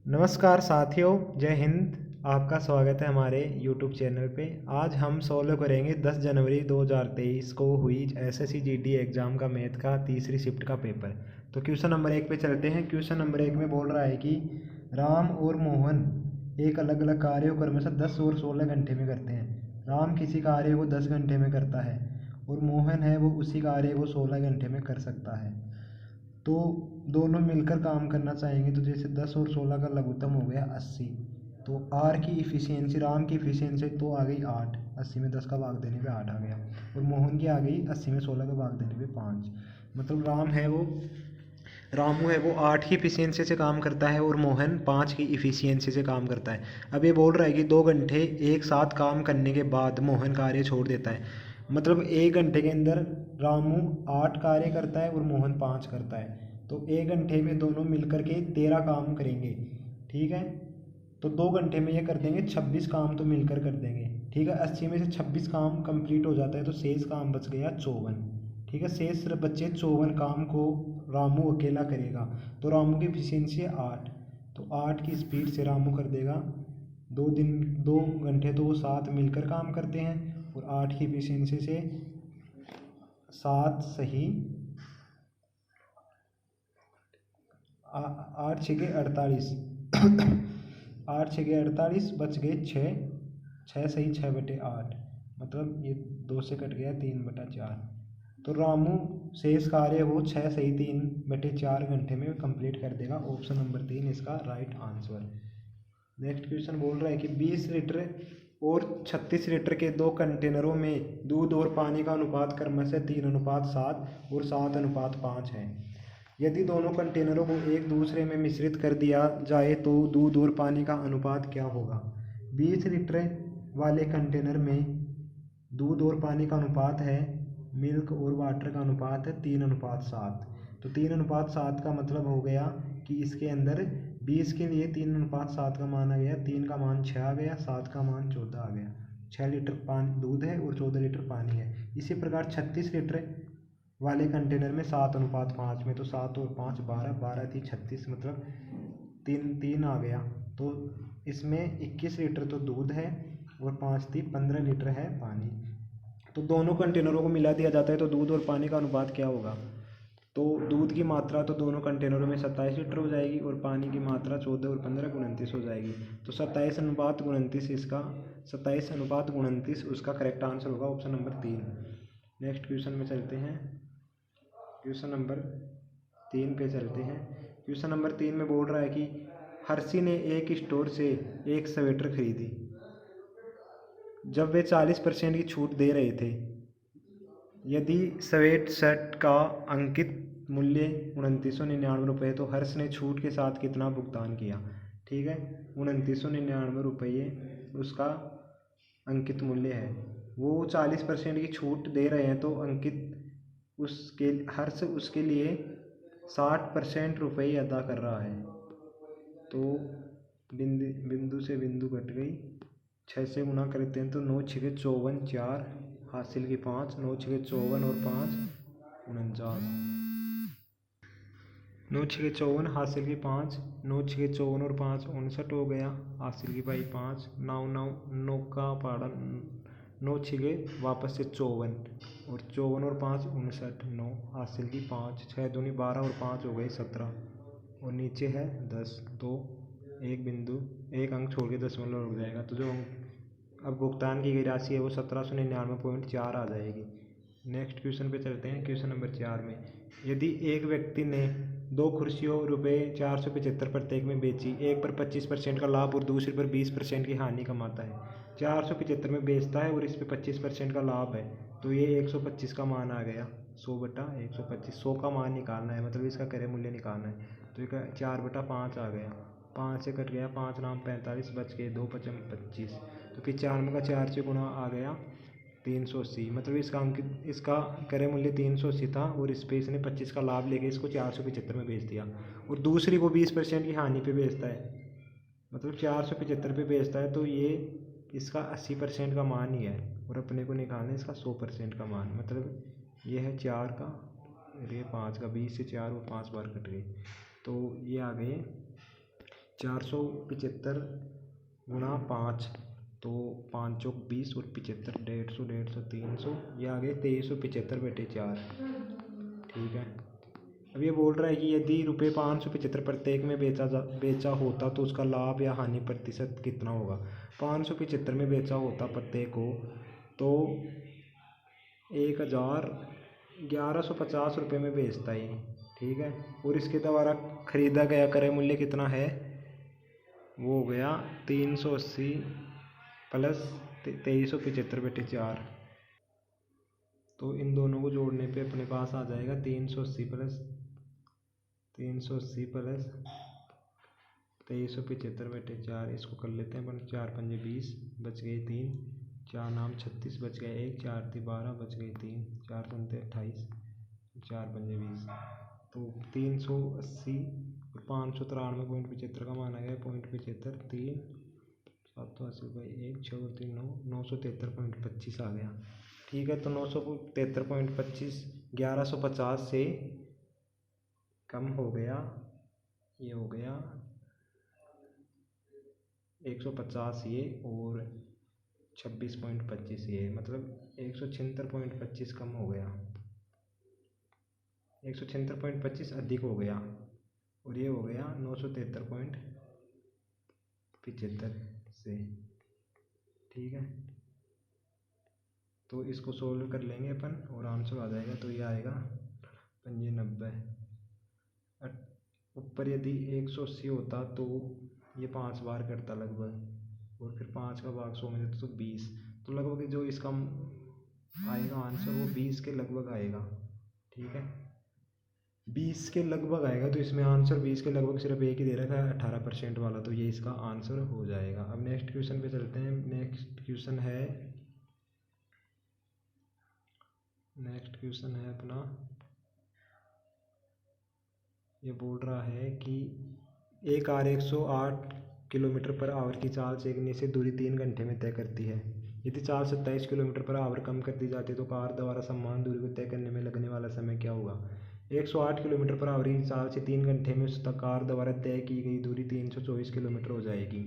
नमस्कार साथियों, जय हिंद। आपका स्वागत है हमारे YouTube चैनल पे। आज हम सॉल्व करेंगे 10 जनवरी 2023 को हुई एसएससी जीडी एग्ज़ाम का मैथ का तीसरी शिफ्ट का पेपर। तो क्वेश्चन नंबर 1 पे चलते हैं। क्वेश्चन नंबर 1 में बोल रहा है कि राम और मोहन एक अलग अलग कार्य को क्रमशः 10 और 16 घंटे में करते हैं। राम किसी कार्य को 10 घंटे में करता है और मोहन है वो उसी कार्य को 16 घंटे में कर सकता है। तो दोनों मिलकर काम करना चाहेंगे, तो जैसे 10 और 16 का लघुत्तम हो गया 80। तो आर की इफ़िशियंसी, राम की इफ़िशियंसी तो आ गई 8। 80 में 10 का भाग देने पे 8 आ गया। और मोहन की आ गई 80 में 16 का भाग देने पे 5। मतलब रामू है वो 8 की इफ़िशियंसी से काम करता है और मोहन 5 की इफ़िशियंसी से काम करता है। अब ये बोल रहा है कि 2 घंटे एक साथ काम करने के बाद मोहन कार्य छोड़ देता है। मतलब 1 घंटे के अंदर रामू 8 कार्य करता है और मोहन 5 करता है। तो 1 घंटे में दोनों मिलकर के 13 काम करेंगे। ठीक है, तो 2 घंटे में ये कर देंगे 26 काम, तो मिलकर कर देंगे। ठीक है, 80 में से 26 काम कंप्लीट हो जाता है तो शेष काम बच गया 54। ठीक है, शेष बचे 54 काम को रामू अकेला करेगा। तो रामू की एफिशिएंसी है 8, तो 8 की स्पीड से रामू कर देगा। 2 घंटे तो वो 7 मिलकर काम करते हैं और 8 की एफिशिएंसी से 7 सही 8 छः 48। 8 छः 48, बच गए 6। 6 सही 6/8, मतलब ये 2 से कट गया 3/4। तो रामू शेष कार्य वो 6 सही 3/4 घंटे में कंप्लीट कर देगा। ऑप्शन नंबर 3 इसका राइट आंसर। नेक्स्ट क्वेश्चन बोल रहा है कि 20 लीटर और 36 लीटर के 2 कंटेनरों में दूध और पानी का अनुपात क्रमशः 3:7 और 7:5 है। यदि दोनों कंटेनरों को एक दूसरे में मिश्रित कर दिया जाए तो दूध और पानी का अनुपात क्या होगा। 20 लीटर वाले कंटेनर में दूध और पानी का अनुपात है, मिल्क और वाटर का अनुपात है 3:7। तो 3:7 का मतलब हो गया कि इसके अंदर 20 के लिए 3:7 का मान आ गया, 3 का मान 6 आ गया, 7 का मान 14 आ गया। 6 लीटर पानी दूध है और 14 लीटर पानी है। इसी प्रकार 36 लीटर वाले कंटेनर में 7:5 में, तो 7 और 5 12, 12 थी 36, मतलब 3 आ गया। तो इसमें 21 लीटर तो दूध है और 5 थी 15 लीटर है पानी। तो दोनों कंटेनरों को मिला दिया जाता है तो दूध और पानी का अनुपात क्या होगा। तो दूध की मात्रा तो दोनों कंटेनरों में 27 लीटर हो जाएगी और पानी की मात्रा 14 और 15 29 हो जाएगी। तो 27:29 इसका 27:29 उसका करेक्ट आंसर होगा, ऑप्शन नंबर 3। नेक्स्ट क्वेश्चन में चलते हैं। क्वेश्चन नंबर 3 पे चलते हैं। क्वेश्चन नंबर 3 में बोल रहा है कि हर्षी ने एक स्टोर से एक स्वेटर खरीदी। जब वे 40% की छूट दे रहे थे, यदि स्वेट शर्ट का अंकित मूल्य 2999 तो हर्ष ने छूट के साथ कितना भुगतान किया। ठीक है, 2999 उसका अंकित मूल्य है। वो 40% की छूट दे रहे हैं तो अंकित उसके हर्ष उसके लिए 60% रुपये अदा कर रहा है। तो बिंदु से बिंदु कट गई, 6 से गुना करते हैं तो 9 छः 54, 4 हासिल की 5, 9 छः 54 और 5 49, 9 छः 54 हासिल की 5, 9 छः 54 और 5 59 हो गया, हासिल की भाई 5, 9 9 9 का पहाड़ा 9 छः वापस से 54 और 54 और 5 59, 9 हासिल की 5, 6 दूनी 12 और 5 हो गए 17 और नीचे है 10। तो एक अंक छोड़ के दशमलव हो जाएगा। तो जो अब भुगतान की गई राशि है वो 1799.4 आ जाएगी। नेक्स्ट क्वेश्चन पे चलते हैं। क्वेश्चन नंबर 4 में यदि एक व्यक्ति ने 2 कुर्सियों रुपये 475 प्रत्येक में बेची, एक पर 25% का लाभ और दूसरे पर 20% की हानि कमाता है। 475 में बेचता है और इस पर 25% का लाभ है, तो ये 125 का मान आ गया। 100/125, 100 का मान निकालना है, मतलब इसका क्रय मूल्य निकालना है। तो ये 4/5 आ गया, 5 से कट गया, 5 नाम 45, बच गए 2 पचम 25। तो 95 का 4 से गुना आ गया 380, मतलब इसका क्रय मूल्य 380 था और इस पे इसने 25 का लाभ लेके इसको 475 में बेच दिया और दूसरी को 20% की हानि पे बेचता है, मतलब 475 पे बेचता है। तो ये इसका 80% का मान ही है और अपने को निकालना है इसका 100% का मान। मतलब ये है 4 का और ये 5 का, 20 से 4 और 5 बार कट गए, तो ये आ गए 475 गुणा 5, तो 5 चौक 20 और 75, 150, 300, ये आ गए 2375/4। ठीक है। अब ये बोल रहा है कि यदि ₹575 प्रत्येक में बेचा होता तो उसका लाभ या हानि प्रतिशत कितना होगा। 575 में बेचा होता प्रत्येक को तो 1150 रुपये में बेचता ही। ठीक है। और इसके द्वारा खरीदा गया क्रय मूल्य कितना है, वो हो गया 380 प्लस 2375/4। तो इन दोनों को जोड़ने पे अपने पास आ जाएगा 380 प्लस 2375/4। इसको कर लेते हैं अपन, 4 पंजे 20, बच गए 3, 4 नाम 36, बच गए 1, 4 × 12, बच गए 3, 4 पंजे 28, 4 पंजे 20। तो 380 और 593.75 का माना गया 0.75, 3 780/1, 6 और 3 9, 973.25 आ गया। ठीक है। तो 973.25 1150 से कम हो गया, ये हो गया 150 ये और 26.25 ये, मतलब 176.25 कम हो गया, 176.25 अधिक हो गया, और ये हो गया 973.75 से। ठीक है। तो इसको सोल्व कर लेंगे अपन और आंसर आ जाएगा। तो ये आएगा 90। ऊपर यदि 180 होता तो ये 5 बार करता लगभग, और फिर 5 का भाग 100 में देता तो 20, तो लगभग जो इसका आएगा आंसर वो 20 के लगभग आएगा। ठीक है। 20 के लगभग आएगा, तो इसमें आंसर 20 के लगभग सिर्फ एक ही दे रखा है 18% वाला, तो ये इसका आंसर हो जाएगा। अब नेक्स्ट क्वेश्चन पे चलते हैं। नेक्स्ट क्वेश्चन है अपना, ये बोल रहा है कि एक कार 108 km/h की चाल से एक निश्चित दूरी 3 घंटे में तय करती है। यदि चाल 27 km/h कम कर दी जाती है तो कार द्वारा समान दूरी को तय करने में लगने वाला समय क्या होगा। 108 km/h की चाल से 3 घंटे में कार द्वारा तय की गई दूरी 324 किलोमीटर हो जाएगी।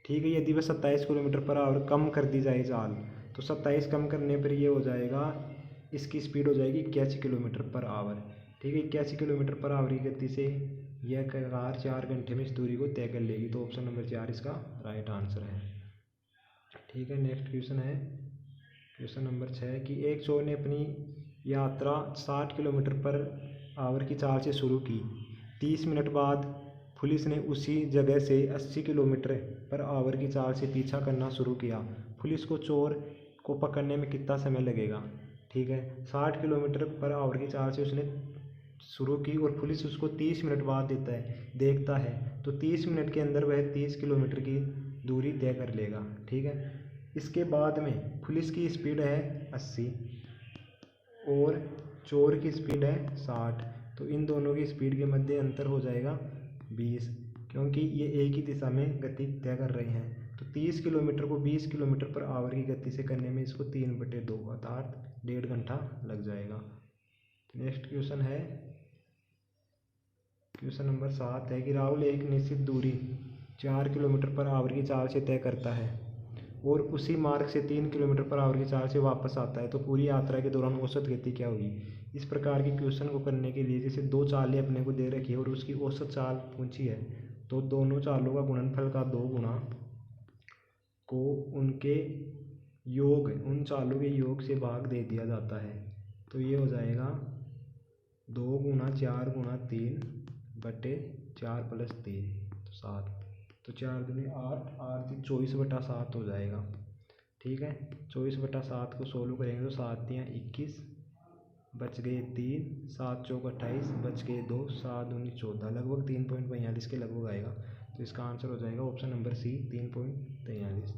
ठीक है। यदि वह 27 km/h कम कर दी जाए चाल, तो 27 कम करने पर ये हो जाएगा, इसकी स्पीड हो जाएगी 81 km/h। ठीक है। 81 km/h की गति से यह कार 4 घंटे में इस दूरी को तय कर लेगी। तो ऑप्शन नंबर 4 इसका राइट आंसर है। ठीक है। नेक्स्ट क्वेश्चन है क्वेश्चन नंबर 6 कि एक चोर ने अपनी यात्रा 60 km/h की चाल से शुरू की। 30 मिनट बाद पुलिस ने उसी जगह से 80 km/h की चाल से पीछा करना शुरू किया। पुलिस को चोर को पकड़ने में कितना समय लगेगा। ठीक है। 60 km/h की चाल से उसने शुरू की और पुलिस उसको 30 मिनट बाद देखता है, तो 30 मिनट के अंदर वह 30 किलोमीटर की दूरी तय कर लेगा। ठीक है। इसके बाद में पुलिस की स्पीड है 80 और चोर की स्पीड है 60, तो इन दोनों की स्पीड के मध्य अंतर हो जाएगा 20, क्योंकि ये एक ही दिशा में गति तय कर रहे हैं। तो 30 किलोमीटर को 20 km/h की गति से करने में इसको 3/2 अर्थात 1.5 घंटा लग जाएगा। नेक्स्ट क्वेश्चन है क्वेश्चन नंबर 7 है कि राहुल एक निश्चित दूरी 4 km/h की चाल से तय करता है और उसी मार्ग से 3 km/h की चाल से वापस आता है, तो पूरी यात्रा के दौरान औसत गति क्या होगी। इस प्रकार के क्वेश्चन को करने के लिए जैसे 2 चालें अपने को दे रखी है और उसकी औसत चाल पूछी है, तो दोनों चालों का गुणनफल का 2 गुना को उनके योग, उन चालों के योग से भाग दे दिया जाता है। तो ये हो जाएगा 2 गुना 4 गुना 3/4 + 3 तो 7, तो 4 दूनी 8, 8 × 24/7 हो जाएगा। ठीक है। 24/7 को सोल्व करेंगे तो 7 × 21, बच गए 3, 7 × 4 = 28, बच गए 2, 7 दूनी 14, लगभग 3.42 के लगभग आएगा। तो इसका आंसर हो जाएगा option number C 3.43।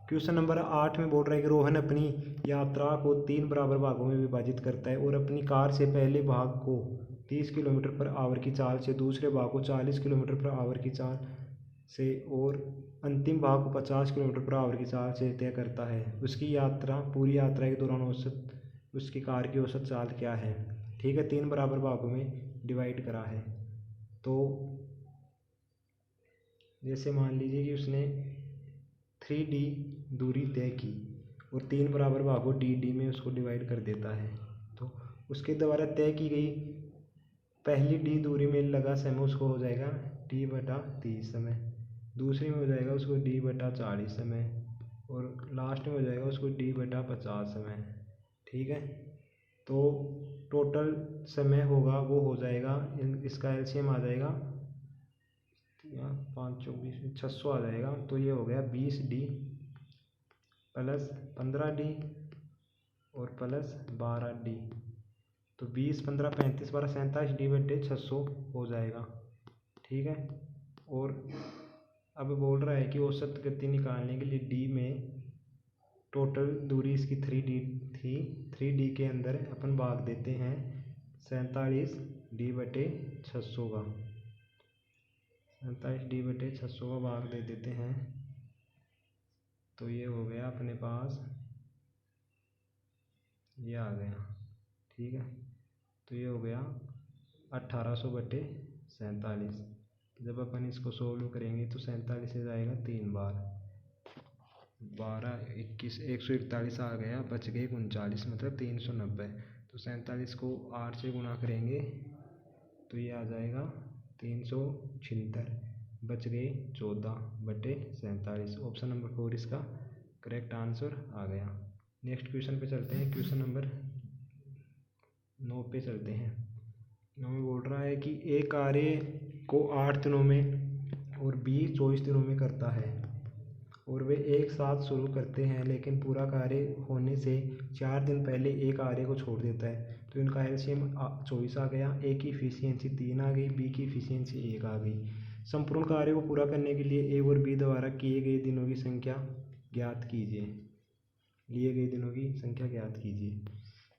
Question number 8 में बोल रहा है कि रोहन अपनी यात्रा को 3 बराबर भागों में विभाजित करता है और अपनी कार से पहले भाग को 30 km/h की चाल से, दूसरे भाग को 40 km/h की चाल से और अंतिम भाग को 50 km/h की चाल से तय करता है। उसकी पूरी यात्रा के दौरान औसत उसकी कार की औसत चाल क्या है। ठीक है। 3 बराबर भागों में डिवाइड करा है। तो जैसे मान लीजिए कि उसने 3D दूरी तय की और 3 बराबर भागों डी में उसको डिवाइड कर देता है, तो उसके द्वारा तय की गई पहली डी दूरी में लगा समय उसको हो जाएगा D/30 समय, दूसरी में हो जाएगा उसको D/40 समय, और लास्ट में हो जाएगा उसको D/50 समय। ठीक है, तो टोटल समय होगा वो हो जाएगा, इसका एलसीएम आ जाएगा 5 24 600 आ जाएगा। तो ये हो गया 20D प्लस 15D और प्लस 12D, तो 20 15 35 12 37D/600 हो जाएगा। ठीक है, और अब बोल रहा है कि औसत गति निकालने के लिए डी में टोटल दूरी इसकी 3D थी, 3D के अंदर अपन भाग देते हैं 47D/600 का, 47D/600 का भाग दे देते हैं, तो ये हो गया अपने पास, ये आ गया। ठीक है, तो ये हो गया 1800/47। जब अपन इसको सोल्व करेंगे तो 47 से जाएगा 3 बार, 12 21 141 आ गया, बच गए 39 मतलब 390। तो 47 को 8 से गुणा करेंगे तो ये आ जाएगा 376, बच गए 14/47। ऑप्शन नंबर 4 इसका करेक्ट आंसर आ गया। नेक्स्ट क्वेश्चन पे चलते हैं, क्वेश्चन नंबर 9 पे चलते हैं। 9 में बोल रहा है कि ए कार्य को 8 दिनों में और बी 24 दिनों में करता है, और वे एक साथ शुरू करते हैं लेकिन पूरा कार्य होने से 4 दिन पहले ए कार्य को छोड़ देता है। तो इनका एलसीएम 24 आ गया, ए की इफिशियंसी 3 आ गई, बी की इफिशियंसी 1 आ गई। संपूर्ण कार्य को पूरा करने के लिए ए और बी द्वारा किए गए दिनों की संख्या ज्ञात कीजिए, लिए गए दिनों की संख्या ज्ञात कीजिए।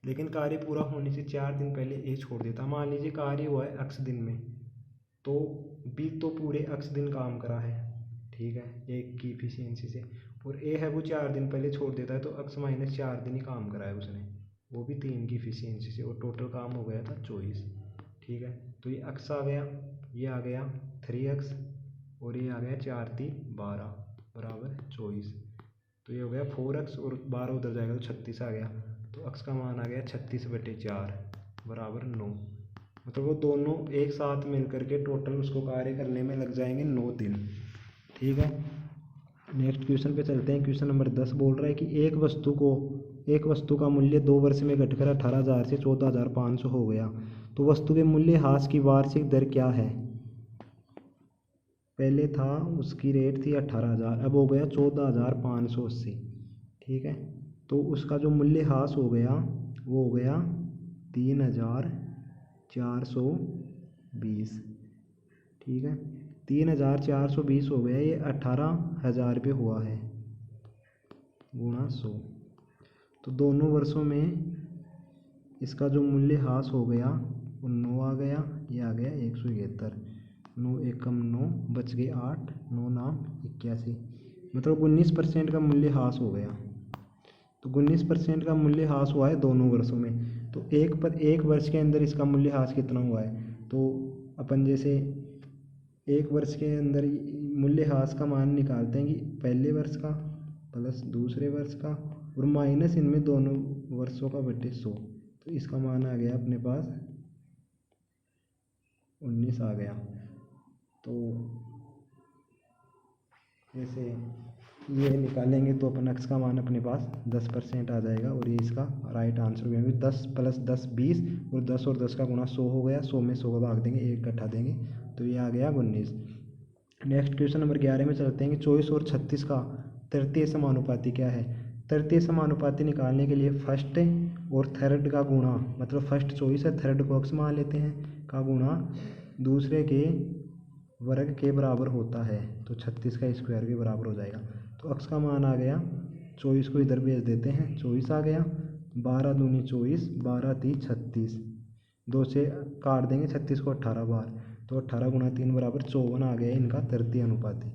लेकिन कार्य पूरा होने से 4 दिन पहले ए छोड़ देता। मान लीजिए कार्य हुआ है अक्स दिन में, तो बी तो पूरे अक्स दिन काम करा है, ठीक है, एक की इफिशियंसी से, और ए है वो 4 दिन पहले छोड़ देता है, तो अक्स माइनस 4 दिन ही काम करा है उसने, वो भी 3 की इफिशियंसी से, और टोटल काम हो गया था 24। ठीक है, तो ये अक्स आ गया, ये आ गया 3x, और ये आ गया 4 3 12 बराबर 24। तो ये हो गया 4x और 12 उधर जाएगा तो 36 आ गया, तो अक्स का मान आ गया 36/4 बराबर 9। मतलब वो दोनों एक साथ मिल करके टोटल उसको कार्य करने में लग जाएंगे 9 दिन। ठीक है, नेक्स्ट क्वेश्चन पे चलते हैं। क्वेश्चन नंबर 10 बोल रहा है कि एक वस्तु का मूल्य 2 वर्ष में घटकर 18,000 से 14,500 हो गया, तो वस्तु के मूल्य ह्रास की वार्षिक दर क्या है। पहले था उसकी रेट थी 18,000, अब हो गया 14,580। ठीक है, तो उसका जो मूल्य ह्रास हो गया वो हो गया 3,420। ठीक है, 3,420 हो गया, ये 18,000 पे हुआ है गुणा 100। तो दोनों वर्षों में इसका जो मूल्य ह्रास हो गया वो 9 आ गया, ये आ गया 171, 9 एकम 9, बच गए 8, 9 नाम 81, मतलब 19% का मूल्य ह्रास हो गया। तो 19% का मूल्य ह्रास हुआ है दोनों वर्षों में। तो एक वर्ष के अंदर इसका मूल्य ह्रास कितना हुआ है, तो अपन जैसे एक वर्ष के अंदर मूल्य ह्रास का मान निकालते हैं कि पहले वर्ष का प्लस दूसरे वर्ष का और माइनस इनमें दोनों वर्षों का बटे 100, तो इसका मान आ गया अपने पास 19 आ गया। तो जैसे ये निकालेंगे तो अपन x का मान अपने पास 10% आ जाएगा, और ये इसका राइट आंसर भी 10 + 10 20, और 10 और 10 का गुणा 100 हो गया, 100 में 100 का भाग देंगे, 1 घटा देंगे, तो ये आ गया 19। नेक्स्ट क्वेश्चन नंबर 11 में चलते हैं कि 24 और 36 का तृतीय समानुपाती क्या है। तृतीय समानुपाती निकालने के लिए फर्स्ट और थर्ड का गुणा, मतलब फर्स्ट 24 है, थर्ड को x मान लेते हैं, का गुणा दूसरे के वर्ग के बराबर होता है, तो 36 का स्क्वायर के बराबर हो जाएगा। तो x का मान आ गया, 24 को इधर भेज देते हैं, 24 आ गया, 12 दूनी 24, 12 3 36, 2 से काट देंगे 36 को 18 बार, तो 18 गुणा 3 बराबर 54 आ गया इनका तृतीय अनुपाती।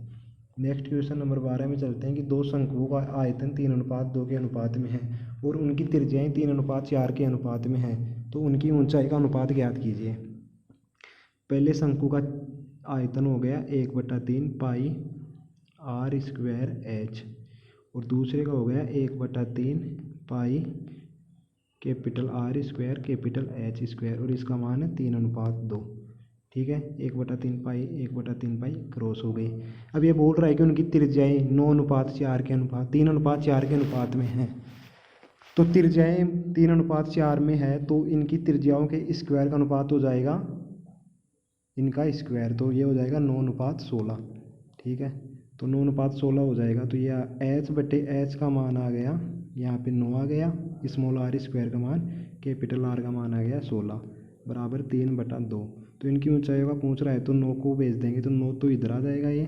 नेक्स्ट क्वेश्चन नंबर 12 में चलते हैं कि दो शंकुओं का आयतन 3:2 के अनुपात में है और उनकी त्रिज्याएं 3:4 के अनुपात में है, तो उनकी ऊंचाई का अनुपात ज्ञात कीजिए। पहले शंकु का आयतन हो गया 1/3 पाई आर स्क्वायर एच, और दूसरे का हो गया 1/3 pi capital R square capital H square, और इसका मान है 3:2। ठीक है, 1/3 पाई 1/3 पाई क्रॉस हो गई। अब ये बोल रहा है कि उनकी त्रिज्याएँ 9:4 के अनुपात 3:4 के अनुपात में हैं। तो त्रिज्याएँ 3:4 में है तो इनकी त्रिज्याओं के स्क्वायर का अनुपात हो जाएगा इनका स्क्वायर, तो ये हो जाएगा 9:16। ठीक है, तो 9:16 हो जाएगा। तो ये H/H का मान आ गया, यहाँ पे 9 आ गया, स्मॉल आर स्क्वायर का मान, कैपिटल आर का मान आ गया 16 बराबर 3/2। तो इनकी ऊंचाइयों का पूछ रहा है तो 9 को भेज देंगे तो 9 तो इधर आ जाएगा। ये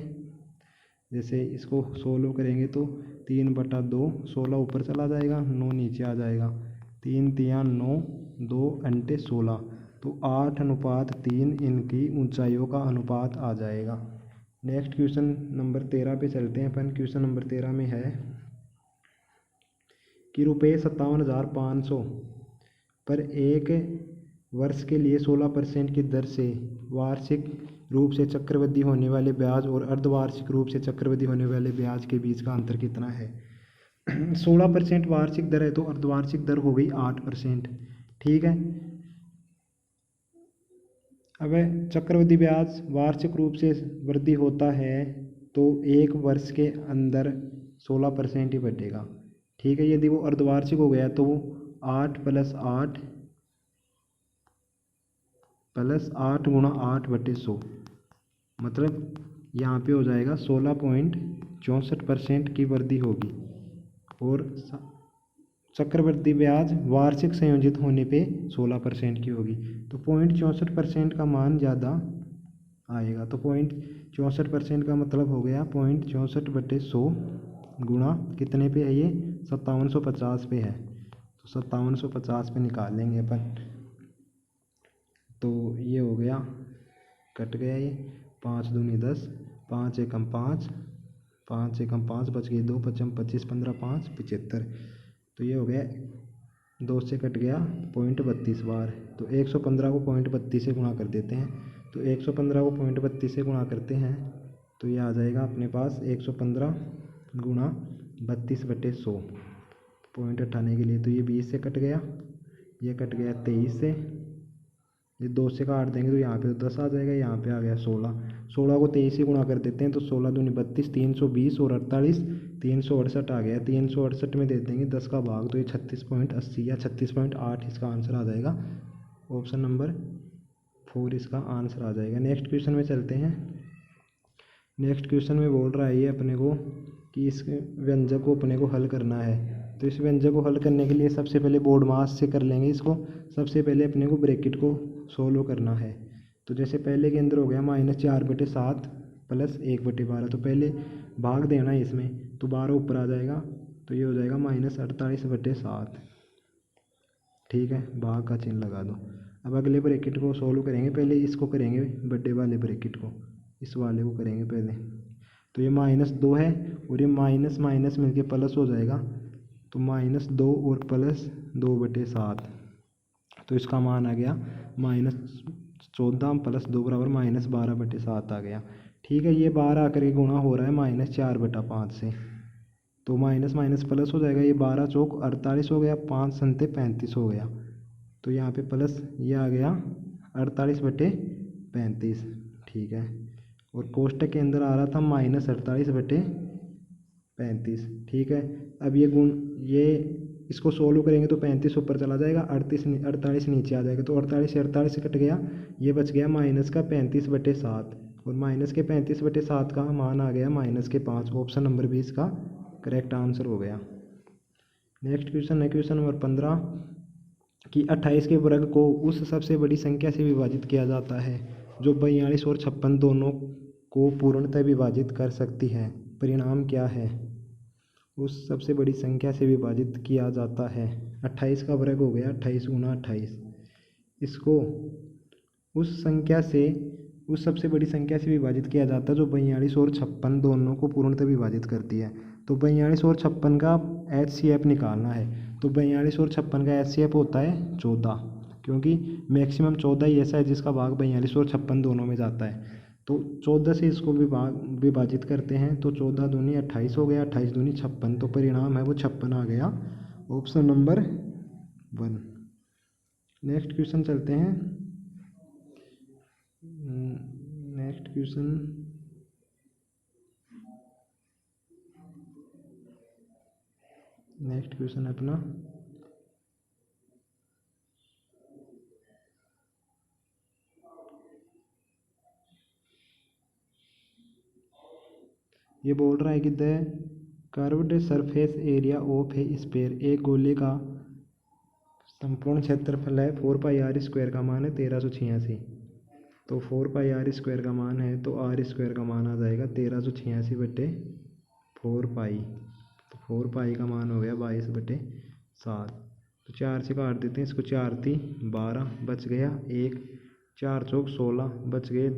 जैसे इसको सोल्व करेंगे तो 3/2, 16 ऊपर चला जाएगा, 9 नीचे आ जाएगा, 3 3 9, 2 अंटे 16, तो 8:3 इनकी ऊंचाइयों का अनुपात आ जाएगा। नेक्स्ट क्वेश्चन नंबर 13 पे चलते हैं अपन। क्वेश्चन नंबर 13 में है कि ₹57,500 पर एक वर्ष के लिए 16% की दर से वार्षिक रूप से चक्रवृद्धि होने वाले ब्याज और अर्धवार्षिक रूप से चक्रवृद्धि होने वाले ब्याज के बीच का अंतर कितना है। 16% वार्षिक दर है तो अर्धवार्षिक दर हो गई 8%। ठीक है, अब चक्रवृद्धि ब्याज वार्षिक रूप से वृद्धि होता है तो एक वर्ष के अंदर 16% ही बढ़ेगा। ठीक है, यदि वो अर्धवार्षिक हो गया तो वो 8 + 8 + 8 × 8/100, मतलब यहाँ पे हो जाएगा 16.64% की वृद्धि होगी। और चक्रवृद्धि ब्याज वार्षिक संयोजित होने पे 16% की होगी, तो 0.64% का मान ज़्यादा आएगा। तो 0.64% का मतलब हो गया 0.64/100 गुणा कितने पे है, ये 5750 पे है, तो 5750 पे निकाल लेंगे अपन। तो ये हो गया, कट गया ये, 5 दूनी 10, 5 एकम 5, 5 एकम 5 बच गई 2, 5 25, 15 5 75। तो ये हो गया 2 से कट गया 0.32 बार, तो 115 को 0.32 से गुणा कर देते हैं। तो 115 को 0.32 से गुणा करते हैं तो ये आ जाएगा अपने पास 115 गुणा 32/100 पॉइंट हटाने के लिए। तो ये 20 से कट गया, ये कट गया 23 से, ये 2 से काट देंगे तो यहाँ पे 10 आ जाएगा, यहाँ पे आ गया 16। 16 को 23 से गुणा कर देते हैं तो 16 दूनी 32, 320 और 48, 368 आ गया। 368 में दे देंगे 10 का भाग, तो ये 36.80 या 36.8 इसका आंसर आ जाएगा। ऑप्शन नंबर 4 इसका आंसर आ जाएगा। नेक्स्ट क्वेश्चन में चलते हैं। नेक्स्ट क्वेश्चन में बोल रहा है ये अपने को कि इस व्यंजक को अपने को हल करना है। तो इस व्यंजक को हल करने के लिए सबसे पहले बोर्ड मास से कर लेंगे इसको। सबसे पहले अपने को ब्रैकेट को सोल्व करना है। तो जैसे पहले के अंदर हो गया -4/7 + 1/12, तो पहले भाग देना है इसमें, तो 12 ऊपर आ जाएगा, तो ये हो जाएगा -48/7। ठीक है, भाग का चिन्ह लगा दो। अब अगले ब्रैकेट को सोल्व करेंगे, पहले इसको करेंगे बड़े वाले ब्रैकेट को, इस वाले को करेंगे पहले। तो ये -2 है और ये माइनस माइनस मिलके प्लस हो जाएगा, तो -2 और +2/7, तो इसका मान आ गया -14 + 2 = -12/7 आ गया। ठीक है, ये 12 आकर के गुणा हो रहा है -4/5 से, तो माइनस माइनस प्लस हो जाएगा, ये 12 चौक 48 हो गया, 5 संते 35 हो गया, तो यहाँ पे प्लस ये आ गया 48/35। ठीक है, और कोष्टक के अंदर आ रहा था -48/35। ठीक है, अब ये गुण ये इसको सोल्व करेंगे तो 35 ऊपर चला जाएगा, 48 नीचे आ जाएगा, तो 48 से 48 से कट गया, ये बच गया -35/7, और -35/7 का मान आ गया -5। ऑप्शन नंबर 20 का करेक्ट आंसर हो गया। नेक्स्ट क्वेश्चन है क्वेश्चन नंबर 15 कि 28 के वर्ग को उस सबसे बड़ी संख्या से विभाजित किया जाता है जो 42 और 56 दोनों को पूर्णतः विभाजित कर सकती है। परिणाम क्या है। उस सबसे बड़ी संख्या से विभाजित किया जाता है, 28 का वर्ग हो गया 28 × 28, इसको उस सबसे बड़ी संख्या से विभाजित किया जाता है जो 42 और 56 दोनों को पूर्णतः विभाजित करती है। तो 42 और 56 का HCF निकालना है, तो 42 और 56 का HCF होता है 14, क्योंकि मैक्सिमम 14 ही ऐसा है जिसका भाग 42 और 56 दोनों में जाता है। तो 14 से इसको विभाजित करते हैं तो 14 दूनी 28 हो गया, 28 दूनी 56, तो परिणाम है वो 56 आ गया, ऑप्शन नंबर 1। नेक्स्ट क्वेश्चन चलते हैं। नेक्स्ट क्वेश्चन अपना ये बोल रहा है कि the curved surface area of A sphere, एक गोले का संपूर्ण क्षेत्रफल है 4πr² का मान है 1386। तो 4πr² का मान है तो r² का मान आ जाएगा 1386/4π। तो 4π का मान हो गया 22/7। तो 4 से काट देते हैं इसको, 4 × 3 = 12, बच गया 1, 4 × 4 = 16, बच गए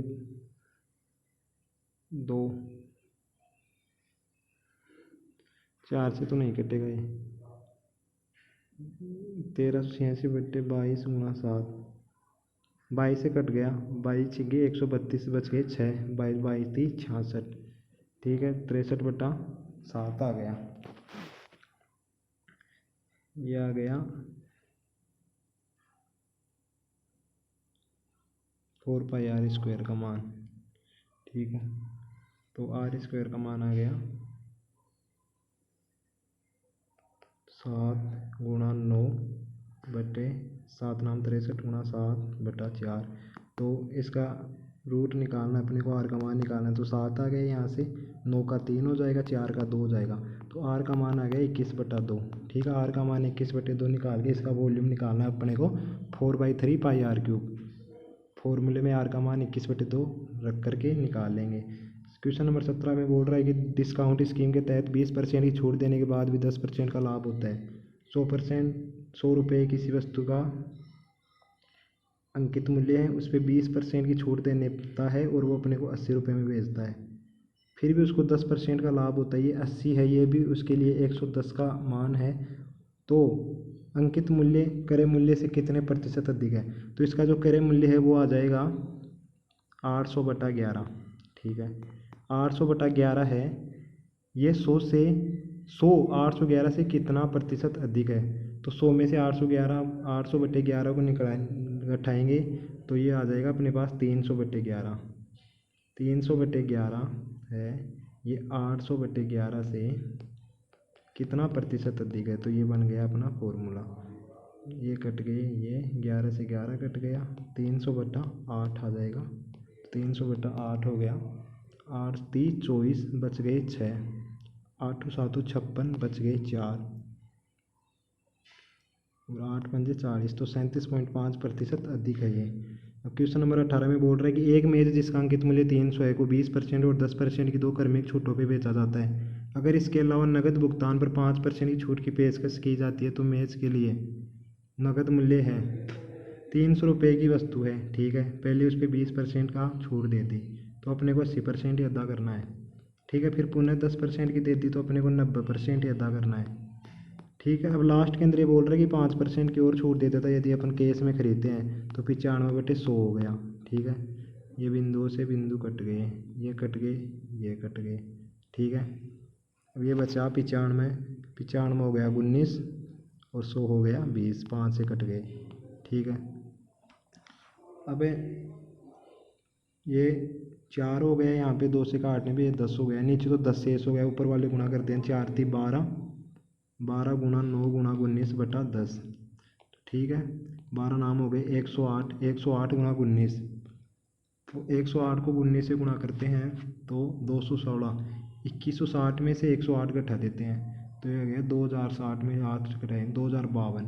2, 4 से तो नहीं कटेगा ये, 1386/22 × 7, 22 से कट गया, 22 × 6 = 132, बच गए 6, 22 22 × 3 = 66, ठीक है, 63/7 आ गया। ये आ गया 4πr² का मान, ठीक है। तो r² का मान आ गया 7 × 9/7 नाम 63 × 7/4। तो इसका रूट निकालना अपने को, r का मान निकालना है, तो 7 आ गया यहाँ से, 9 का 3 हो जाएगा, 4 का 2 हो जाएगा, तो r का मान आ गया 21/2, ठीक है। r का मान 21/2 निकाल के इसका वॉल्यूम निकालना है अपने को 4/3πr³। फॉर्मूले में r का मान 21/2 रख करके निकाल लेंगे। क्वेश्चन नंबर 17 में बोल रहा है कि डिस्काउंट स्कीम के तहत 20% की छूट देने के बाद भी 10% का लाभ होता है। 100 रुपये किसी वस्तु का अंकित मूल्य है, उस पर 20% की छूट देता है और वो अपने को 80 रुपये में बेचता है, फिर भी उसको 10% का लाभ होता है। ये 80 है, ये भी उसके लिए 110 का मान है, तो अंकित मूल्य क्रय मूल्य से कितने प्रतिशत अधिक है? तो इसका जो क्रय मूल्य है वो आ जाएगा 800/11, ठीक है। 800/11 है, ये 811 से कितना प्रतिशत अधिक है? तो 100 में से 800/11 को घटाएंगे तो ये आ जाएगा अपने पास 300/11। 300/11 है, ये 800/11 से कितना प्रतिशत अधिक है? तो ये बन गया अपना फॉर्मूला। ये कट गए, ये 11 से 11 कट गया, 300/8 आ जाएगा, 300/8 हो गया। 8 × 3 = 24, बच गए 6, 8 × 7 = 56, बच गए 4, और 8 × 5 = 40, तो 37.5% अधिक है ये। अब क्वेश्चन नंबर 18 में बोल रहा है कि एक मेज जिसका अंकित मूल्य 300 है को 20% और 10% की 2 क्रमिक छूटों पे बेचा जाता है। अगर इसके अलावा नकद भुगतान पर 5% की छूट की पेशकश की जाती है तो मेज के लिए नकद मूल्य है 300 रुपये की वस्तु है, ठीक है। पहले उस पर 20% का छूट दे दी तो अपने को 80% ही अदा करना है, ठीक है। फिर पुनः 10% की दे दी तो अपने को 90% ही अदा करना है, ठीक है। अब लास्ट के अंदर ये बोल रहा है कि 5% की और छूट दे देता है यदि अपन केस में खरीदते हैं तो 95/100 हो गया, ठीक है। ये बिंदु से बिंदु कट गए, ये कट गए, ये कट गए, ठीक है। अब ये बचा 95 हो गया 19 और 100 हो गया 20, 5 से कट गए, ठीक है। अब ये 4 हो गया, यहाँ पे 2 से काटने पे ये 10 हो गया, नीचे तो 10 शेष हो गया, ऊपर वाले गुणा करते हैं, 4 × 3 = 12, 12 × 9 × 19/10, ठीक है। 12 नाम हो गए 108, 108 × 19, तो 108 को 19 से गुणा करते हैं तो 216, 2160 में से 108 घटा देते हैं तो ये हो गया 2060 में 8 घटाएं 2052,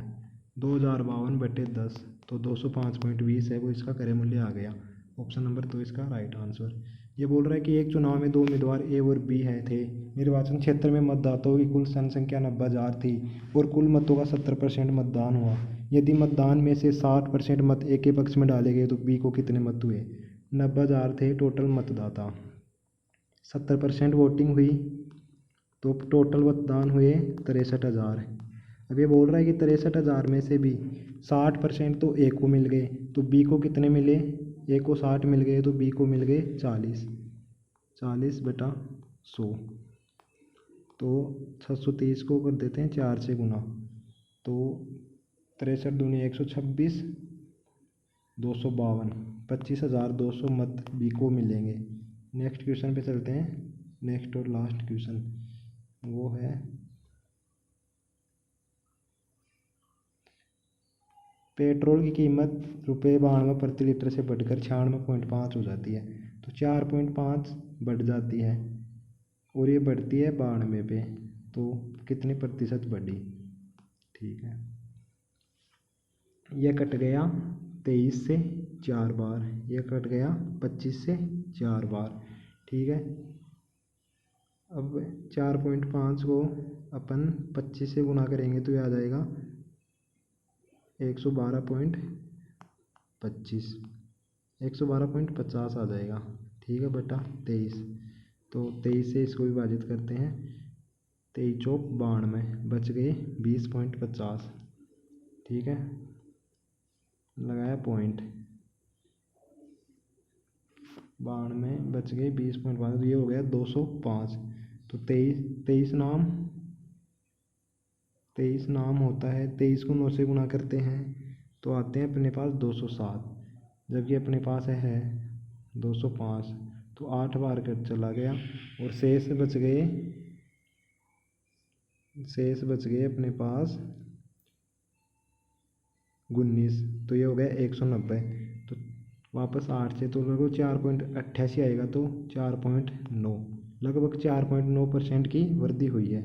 2052/10, तो 205.20 है वो इसका क्रय मूल्य आ गया। ऑप्शन नंबर 2 इसका राइट आंसर। ये बोल रहा है कि एक चुनाव में 2 उम्मीदवार ए और बी थे। निर्वाचन क्षेत्र में मतदाताओं की कुल जनसंख्या 90,000 थी और कुल मतों का 70% मतदान हुआ। यदि मतदान में से 60% मत ए के पक्ष में डाले गए तो बी को कितने मत हुए? 90,000 थे टोटल मतदाता, 70% वोटिंग हुई तो टोटल मतदान हुए 63,000। अब ये बोल रहा है कि 63,000 में से भी 60% तो ए को मिल गए तो बी को कितने मिले? ए को 60 मिल गए तो बी को मिल गए 40, 40/100। तो 623 को कर देते हैं 4 से गुना, तो 63 दूनी 126, 252, 25,200 मत बी को मिलेंगे। नेक्स्ट क्वेश्चन पे चलते हैं। नेक्स्ट और लास्ट क्वेश्चन वो है पेट्रोल की कीमत ₹92 प्रति लीटर से बढ़कर 96.5 हो जाती है। तो 4.5 बढ़ जाती है और ये बढ़ती है 92 पे, तो कितने प्रतिशत बढ़ी? ठीक है, यह कट गया 23 से 4 बार, यह कट गया 25 से 4 बार। ठीक है, अब 4.5 को अपन 25 से गुना करेंगे तो ये आ जाएगा 112.25, 112.50 आ जाएगा। ठीक है बटा 23, तो 23 से इसको विभाजित करते हैं, 23 चौक 92, बच गए 20.50। ठीक है, लगाया पॉइंट, 92 बच गए 20.5, तो ये हो गया 205। तो 23 नाम होता है, 23 को 9 से गुना करते हैं तो आते हैं अपने पास 207, जबकि अपने पास है 205, तो 8 बार कट चला गया और शेष बच गए अपने पास 19, तो ये हो गया 190। तो वापस 8 से तो लगभग 4.88 आएगा, तो 4.9, लगभग 4.9% की वृद्धि हुई है।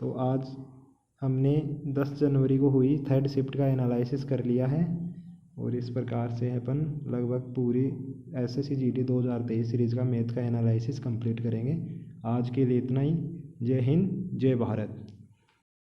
तो आज हमने 10 जनवरी को हुई थर्ड शिफ्ट का एनालिसिस कर लिया है और इस प्रकार से अपन लगभग पूरी SSC GD 2023 सीरीज़ का मैथ का एनालिसिस कंप्लीट करेंगे। आज के लिए इतना ही। जय हिंद, जय भारत।